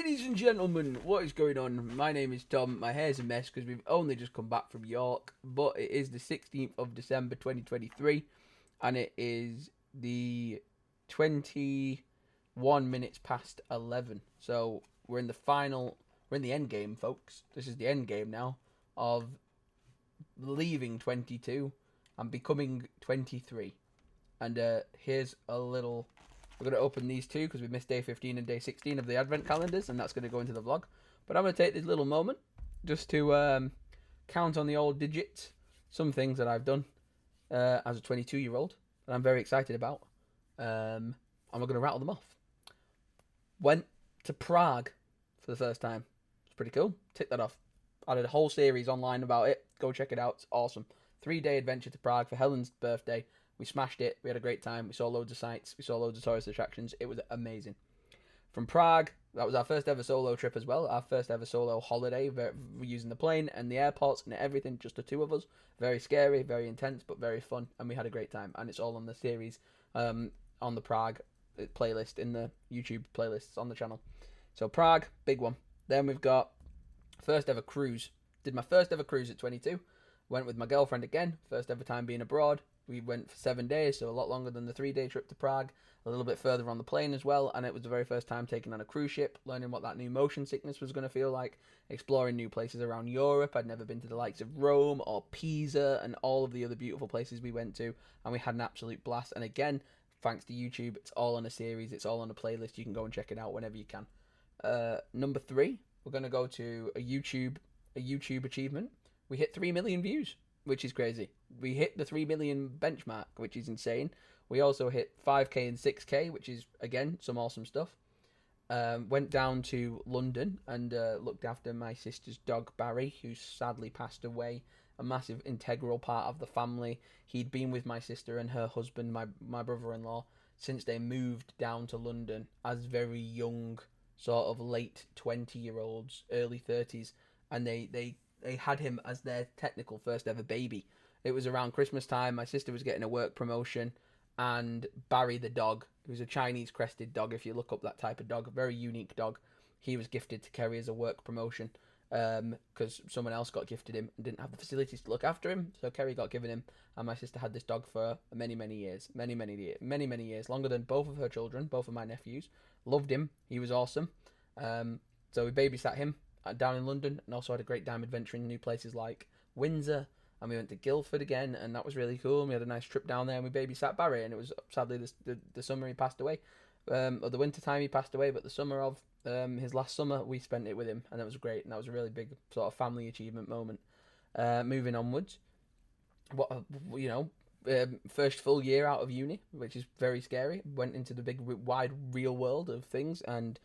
Ladies and gentlemen, what is going on? My name is Tom. My hair's a mess because we've only just come back from York, but it is the 16th of December 2023, and it is the 21 minutes past 11. So we're in the end game, folks. This is the end game now of leaving 22 and becoming 23. And here's a little. We're going to open these two because we missed day 15 and day 16 of the advent calendars, and that's going to go into the vlog. But I'm going to take this little moment just to count on the old digits, some things that I've done as a 22-year-old that I'm very excited about. And we're going to rattle them off. Went to Prague for the first time. It's pretty cool. Tick that off. I did a whole series online about it. Go check it out. It's awesome. 3-day adventure to Prague for Helen's birthday. We smashed it. We had a great time. We saw loads of sights. We saw loads of tourist attractions. It was amazing. From Prague, that was our first ever solo trip as well. Our first ever solo holiday. We're using the plane and the airports and everything. Just the two of us. Very scary, very intense, but very fun. And we had a great time. And it's all on the series on the Prague playlist in the YouTube playlists on the channel. So Prague, big one. Then we've got first ever cruise. Did my first ever cruise at 22. Went with my girlfriend again. First ever time being abroad. We went for 7 days, so a lot longer than the 3-day trip to Prague. A little bit further on the plane as well, and it was the very first time taking on a cruise ship, learning what that new motion sickness was going to feel like, exploring new places around Europe. I'd never been to the likes of Rome or Pisa and all of the other beautiful places we went to, and we had an absolute blast. And again, thanks to YouTube, it's all on a series, it's all on a playlist. You can go and check it out whenever you can. Number 3, we're going to go to a YouTube achievement. We hit 3 million views, which is crazy. We hit the 3 million benchmark, which is insane. We also hit 5k and 6k, which is, again, some awesome stuff. Went down to London and looked after my sister's dog, Barry, who sadly passed away. A massive integral part of the family. He'd been with my sister and her husband, my brother-in-law, since they moved down to London as very young, sort of late 20-year-olds, early 30s. And they had him as their technical first ever baby. It was around Christmas time. My sister was getting a work promotion, and Barry the dog, who's a Chinese crested dog, if you look up that type of dog, a very unique dog, he was gifted to Kerry as a work promotion because someone else got gifted him and didn't have the facilities to look after him, so Kerry got given him, and my sister had this dog for many years, many years, longer than both of her children, both of my nephews. Loved him. He was awesome. So we babysat him down in London, and also had a great time adventuring new places like Windsor, and we went to Guildford again, and that was really cool. And we had a nice trip down there, and we babysat Barry, and it was sadly the summer he passed away, or the winter time he passed away, but the summer of his last summer we spent it with him, and that was great, and that was a really big sort of family achievement moment. Moving onwards, first full year out of uni, which is very scary. Went into the big wide real world of things, and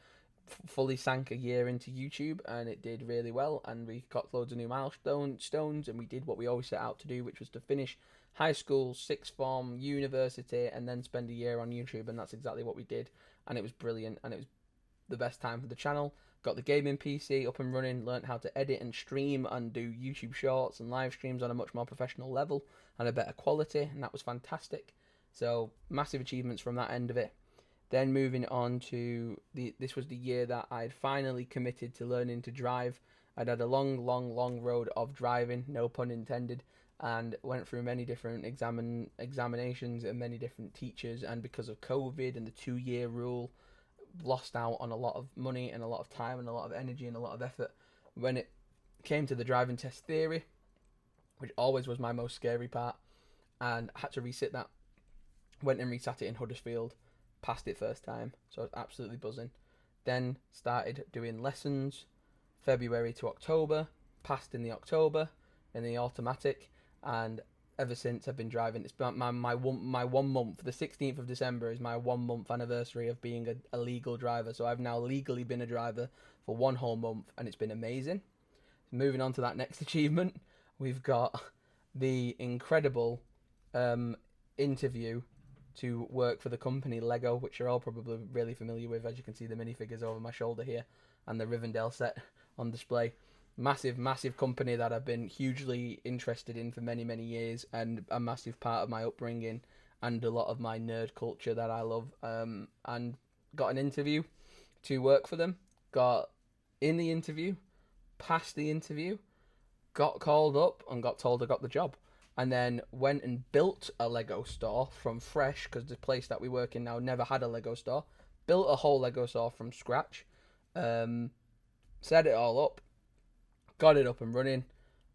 fully sank a year into YouTube, and it did really well, and we got loads of new milestones, and we did what we always set out to do, which was to finish high school, sixth form, university, and then spend a year on YouTube, and that's exactly what we did, and it was brilliant, and it was the best time for the channel. Got the gaming PC up and running, learnt how to edit and stream and do YouTube shorts and live streams on a much more professional level and a better quality, and that was fantastic. So massive achievements from that end of it. Then moving on to this was the year that I'd finally committed to learning to drive. I'd had a long road of driving, no pun intended, and went through many different examinations and many different teachers, and because of COVID and the 2-year rule, lost out on a lot of money and a lot of time and a lot of energy and a lot of effort when it came to the driving test theory, which always was my most scary part, and I had to resit that. Went and resat it in Huddersfield. Passed it first time, so I was absolutely buzzing. Then started doing lessons, February to October, passed in the October, in the automatic, and ever since I've been driving. It's been my 1 month, the 16th of December is my 1 month anniversary of being a legal driver, so I've now legally been a driver for 1 whole month, and it's been amazing. Moving on to that next achievement, we've got the incredible interview to work for the company Lego, which you're all probably really familiar with, as you can see the minifigures over my shoulder here, and the Rivendell set on display. Massive company that I've been hugely interested in for many years, and a massive part of my upbringing, and a lot of my nerd culture that I love, and got an interview to work for them. got in the interview, passed the interview, got called up and got told I got the job. And then went and built a Lego store from fresh because the place that we work in now never had a Lego store. Built a whole Lego store from scratch. Um, Set it all up, got it up and running,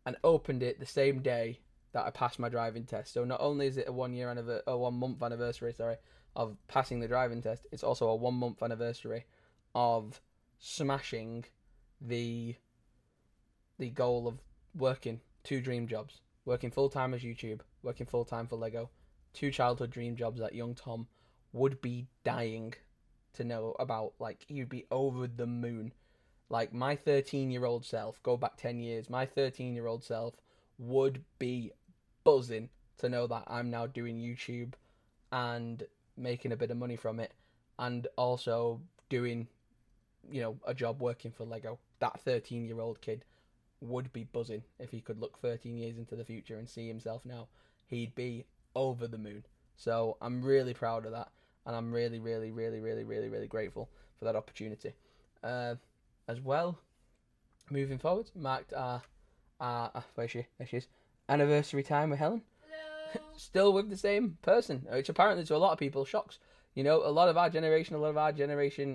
and opened it the same day that I passed my driving test. So not only is it a 1 year anniversary, a 1 month anniversary, sorry, of passing the driving test, it's also a 1 month anniversary of smashing the goal of working two dream jobs, working full time as YouTube, working full time for Lego, two childhood dream jobs that young Tom would be dying to know about. Like, he'd be over the moon. Like, my 13-year-old self, go back 10 years, my 13-year-old self would be buzzing to know that I'm now doing YouTube and making a bit of money from it, and also doing, a job working for Lego. That 13-year-old kid would be buzzing if he could look 13 years into the future and see himself now. He'd be over the moon. So I'm really proud of that, and I'm really, really, really, really, really, really grateful for that opportunity. As well, moving forward, marked our where she is, anniversary time with Helen. Hello. Still with the same person, which apparently to a lot of people shocks. A lot of our generation,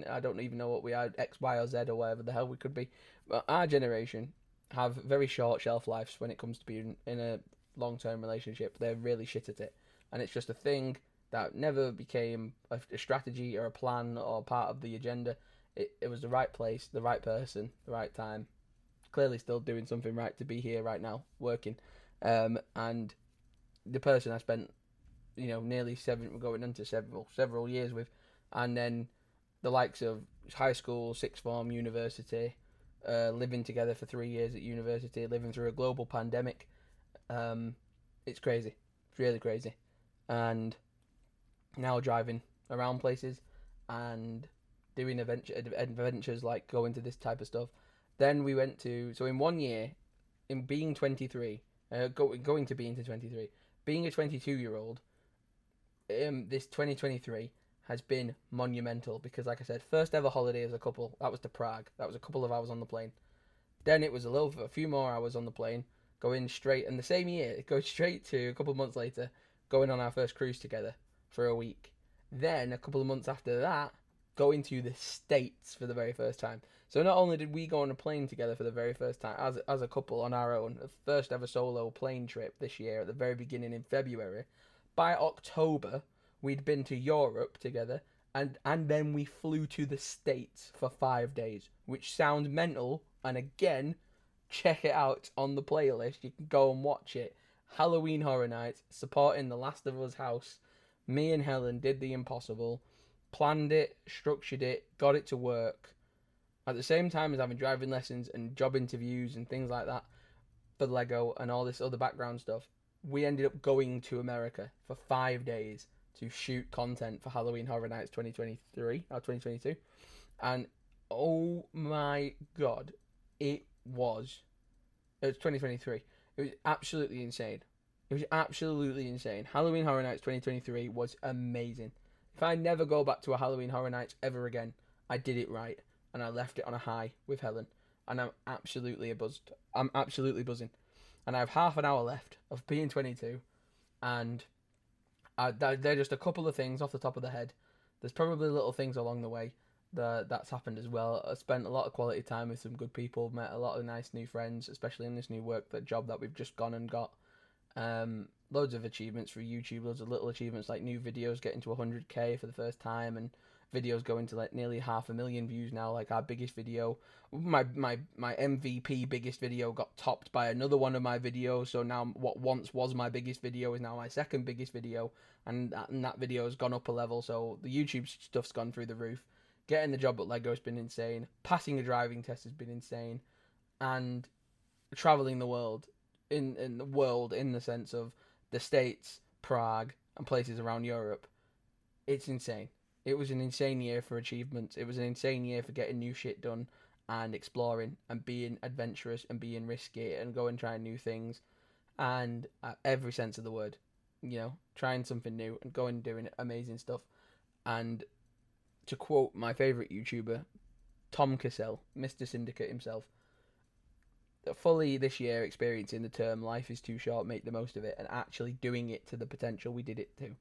I don't even know what we are, X, Y, or Z, or whatever the hell we could be, but our generation have very short shelf lives when it comes to being in a long-term relationship. They're really shit at it, and it's just a thing that never became a strategy or a plan or part of the agenda. It was the right place, the right person, the right time. Clearly still doing something right to be here right now, working. And the person I spent, nearly going into several years with, and then the likes of high school, sixth form, university, living together for 3 years at university, living through a global pandemic. It's crazy. It's really crazy. And now driving around places and doing adventures like going to this type of stuff. Then we went to, so in 1 year, in being 23, going to be into 23, being a 22-year-old, this 2023 has been monumental because, like I said, first ever holiday as a couple, that was to Prague. That was a couple of hours on the plane. Then it was a few more hours on the plane, going straight, and the same year, it goes straight to a couple of months later, going on our first cruise together for a week. Then, a couple of months after that, going to the States for the very first time. So not only did we go on a plane together for the very first time as a couple on our own, the first ever solo plane trip this year at the very beginning in February, by October we'd been to Europe together, and then we flew to the States for 5 days, which sounds mental. And again, check it out on the playlist. You can go and watch it. Halloween Horror Nights, supporting The Last of Us house. Me and Helen did the impossible, planned it, structured it, got it to work, at the same time as having driving lessons and job interviews and things like that for Lego and all this other background stuff. We ended up going to America for 5 days to shoot content for Halloween Horror Nights 2023 or 2022. And oh my god, it was 2023. It was absolutely insane. It was absolutely insane. Halloween Horror Nights 2023 was amazing. If I never go back to a Halloween Horror Nights ever again, I did it right, and I left it on a high with Helen, and I'm absolutely buzzed. I'm absolutely buzzing, and I have half an hour left of being 22, and they're just a couple of things off the top of the head. There's probably little things along the way that's happened as well. I spent a lot of quality time with some good people, met a lot of nice new friends, especially in this new job that we've just gone and got. Loads of achievements for YouTube, loads of little achievements like new videos getting to 100k for the first time, and videos going to like nearly 500,000 views now. Like our biggest video, my MVP biggest video got topped by another one of my videos, so now what once was my biggest video is now my second biggest video, and that video has gone up a level, so the YouTube stuff's gone through the roof. Getting the job at Lego has been insane, passing a driving test has been insane, and traveling the world in the sense of the States, Prague, and places around Europe. It's insane. It was an insane year for achievements. It was an insane year for getting new shit done and exploring and being adventurous and being risky and going and trying new things, and every sense of the word, trying something new and going and doing amazing stuff. And to quote my favorite YouTuber, Tom Cassell, Mr. Syndicate himself, fully this year experiencing the term life is too short, make the most of it, and actually doing it to the potential we did it to.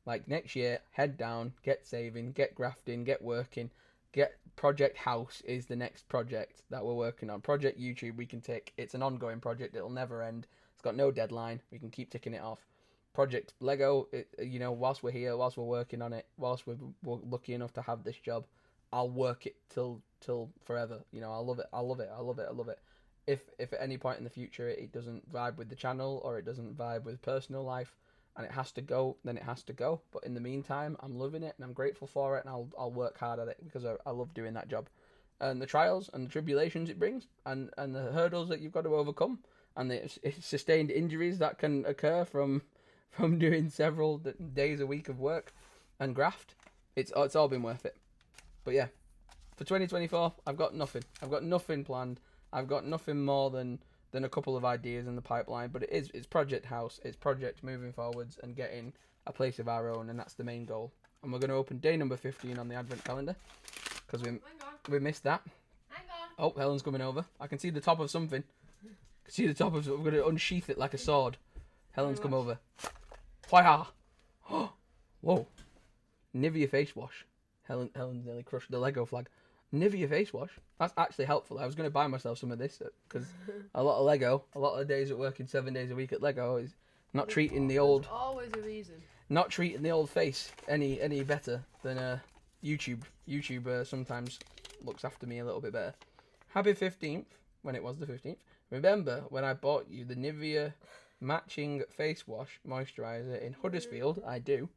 Like next year, head down, get saving, get grafting, get working, get Project House is the next project that we're working on. Project YouTube we can tick. It's an ongoing project. It'll never end. It's got no deadline. We can keep ticking it off. Project Lego, whilst we're here, whilst we're working on it, whilst we're lucky enough to have this job, I'll work it till forever. I love it. I love it. I love it. I love it. If at any point in the future it doesn't vibe with the channel or it doesn't vibe with personal life and it has to go, then it has to go. But in the meantime, I'm loving it and I'm grateful for it, and I'll work hard at it because I love doing that job. And the trials and the tribulations it brings, and the hurdles that you've got to overcome, and the sustained injuries that can occur from doing several days a week of work and graft, it's all been worth it. But yeah, for 2024, I've got nothing. I've got nothing planned. I've got nothing more than a couple of ideas in the pipeline. But it's Project House. It's Project moving forwards and getting a place of our own, and that's the main goal. And we're going to open day number 15 on the advent calendar because we missed that. Hang on. Oh, Helen's coming over. I can see the top of something. I can see the top of something. We're going to unsheath it like a sword. Helen's come over. Fire! Whoa. Nivea face wash. Helen nearly crushed the Lego flag. Nivea face wash. That's actually helpful. I was going to buy myself some of this because a lot of Lego, a lot of days at working 7 days a week at Lego is not treating the old. There's always a reason. Not treating the old face any better than YouTube. YouTube sometimes looks after me a little bit better. Happy 15th, when it was the 15th. Remember when I bought you the Nivea matching face wash moisturiser in Huddersfield? I do.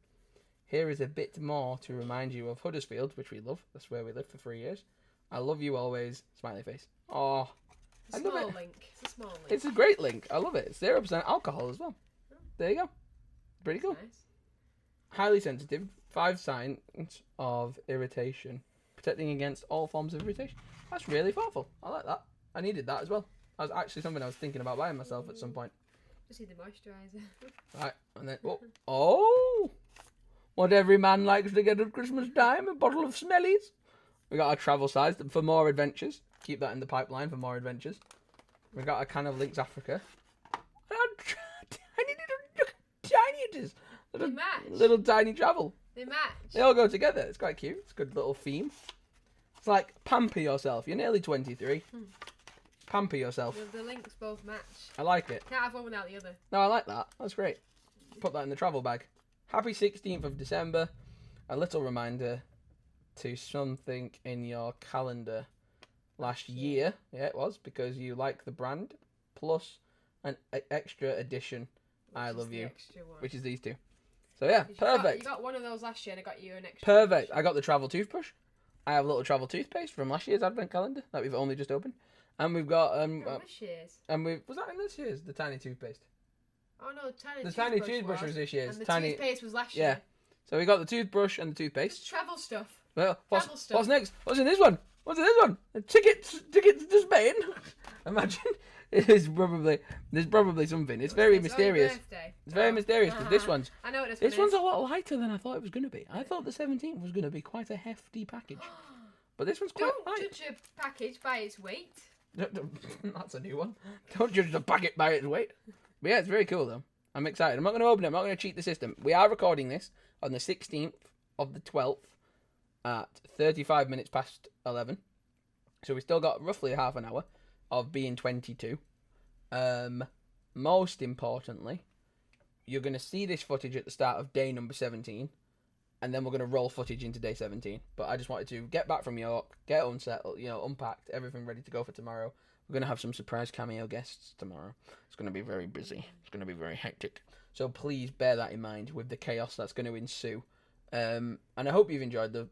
Here is a bit more to remind you of Huddersfield, which we love. That's where we lived for 3 years. I love you always. Smiley face. Oh, I love it. Link. It's a small link. It's a great link. I love it. It's 0% alcohol as well. Oh. There you go. Pretty cool. Nice. Highly sensitive. 5 signs of irritation. Protecting against all forms of irritation. That's really thoughtful. I like that. I needed that as well. That was actually something I was thinking about buying myself at some point. Just need the moisturiser. Right, and then oh, what every man likes to get at Christmas time, a bottle of smellies. We got our travel size for more adventures. Keep that in the pipeline for more adventures. We got a can of Lynx Africa. Tiny it is. Little tiny travel. They match. They all go together. It's quite cute. It's a good little theme. It's like pamper yourself. You're nearly 23. Pamper yourself. The links both match. I like it. Can't have one without the other. No, I like that. That's great. Put that in the travel bag. Happy 16th of December. A little reminder to something in your calendar last year. Yeah, it was, because you like the brand. Plus an extra edition, I Love You, which is these two. So yeah, perfect. You got one of those last year and I got you an extra. Perfect. I got the travel toothbrush. I have a little travel toothpaste from last year's advent calendar that we've only just opened. And we've got this year's. And was that in this year's? The tiny toothpaste. Oh no, the tiny toothbrush was this year's. And the toothpaste was last year. Yeah. So we got the toothbrush and the toothpaste. Just travel stuff. Well, what's next? What's in this one? What's in this one? A ticket to Spain. Imagine. There's probably something. It's very mysterious. It's very mysterious because this one's. I know what this one's a lot lighter than I thought it was going to be. I thought the 17th was going to be quite a hefty package, but this one's quite light. Don't judge a package by its weight. That's a new one. Don't judge the packet by its weight. But yeah, it's very cool though. I'm excited. I'm not going to open it. I'm not going to cheat the system. We are recording this on the 16th of the 12th at 35 minutes past 11. So we still got roughly a half an hour of being 22. Most importantly, you're going to see this footage at the start of day number 17. And then we're going to roll footage into day 17. But I just wanted to get back from York, get unsettled, unpacked, everything ready to go for tomorrow. We're going to have some surprise cameo guests tomorrow. It's going to be very busy. It's going to be very hectic. So please bear that in mind with the chaos that's going to ensue. And I hope you've enjoyed the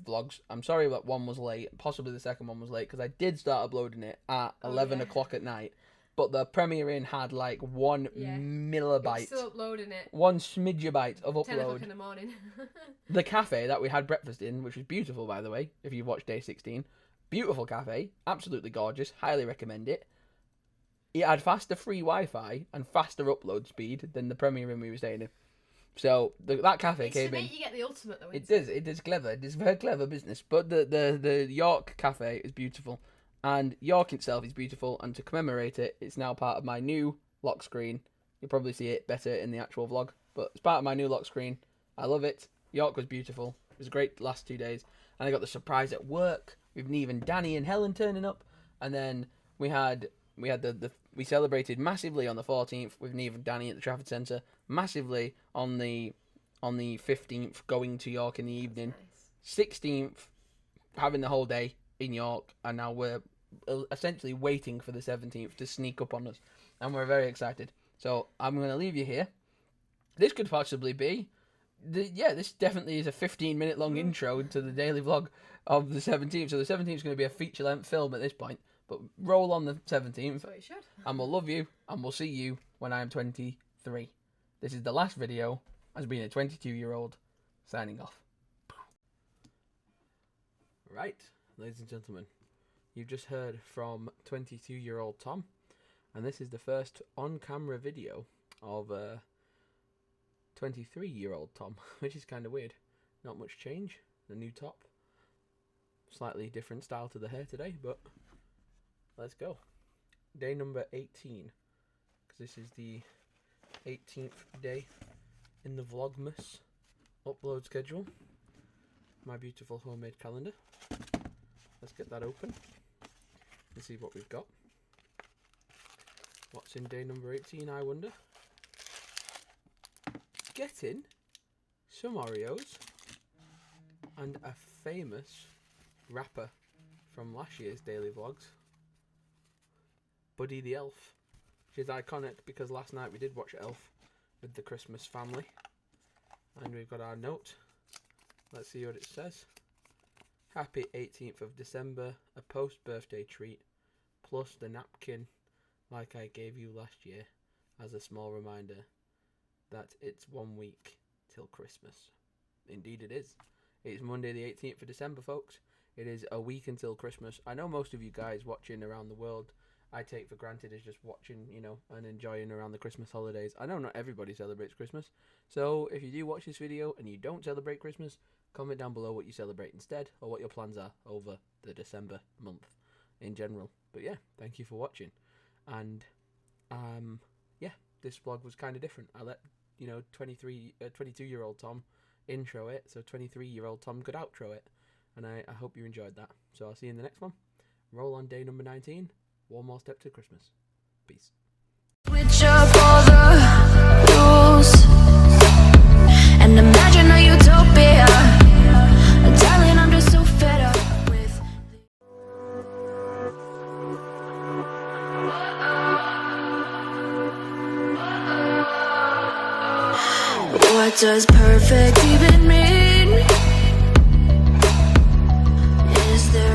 vlogs. I'm sorry that one was late. Possibly the second one was late because I did start uploading it at 11 o'clock at night. But the premiering had like 1 millibyte. It's still uploading it. 1 smidgebyte of upload. 10 o'clock in the morning. The cafe that we had breakfast in, which was beautiful by the way, if you've watched day 16. Beautiful cafe. Absolutely gorgeous. Highly recommend it. It had faster free Wi-Fi and faster upload speed than the premiering we were staying in. So that cafe It's to came in. make you get the ultimate though. It does. It is clever. It is very clever business. But the York cafe is beautiful, and York itself is beautiful. And to commemorate it, it's now part of my new lock screen. You'll probably see it better in the actual vlog, but it's part of my new lock screen. I love it. York was beautiful. It was great last 2 days, and I got the surprise at work with Neve and Danny and Helen turning up, and then we celebrated massively on the 14th with Neve and Danny at the Trafford Centre, massively on the 15th going to York in the evening, Nice. 16th having the whole day in York, and now we're essentially waiting for the 17th to sneak up on us, and we're very excited. So I'm going to leave you here. This could possibly be, this definitely is a 15-minute long intro to the daily vlog of the 17th. So the 17th is going to be a feature-length film at this point. But roll on the 17th, So it should. and we'll love you, and we'll see you when I am 23. This is the last video as being a 22-year-old signing off. Right, ladies and gentlemen, you've just heard from 22-year-old Tom, and this is the first on-camera video of 23-year-old Tom, which is kind of weird. Not much change. The new top. Slightly different style to the hair today, but let's go. Day number 18, because this is the 18th day in the Vlogmas upload schedule. My beautiful homemade calendar. Let's get that open and see what we've got. What's in day number 18, I wonder? Getting some Oreos and a famous rapper from last year's daily vlogs, Buddy the Elf, which is iconic because last night we did watch Elf with the Christmas family, and we've got our note. Let's see what it says. Happy 18th of December, a post-birthday treat, plus the napkin like I gave you last year as a small reminder that it's 1 week till Christmas. Indeed it is. It's Monday the 18th of December, folks. It is a week until Christmas. I know most of you guys watching around the world, I take for granted is just watching, and enjoying around the Christmas holidays. I know not everybody celebrates Christmas. So if you do watch this video and you don't celebrate Christmas, comment down below what you celebrate instead, or what your plans are over the December month in general. But yeah, thank you for watching. And yeah, this vlog was kind of different. I let 22-year-old Tom intro it, so 23-year-old Tom could outro it, and I hope you enjoyed that. So I'll see you in the next one. Roll on day number 19. One more step to Christmas. Peace. Switch up all the rules and imagine a utopia. Darling, I'm just so fed up with what does perfect even mean? Is there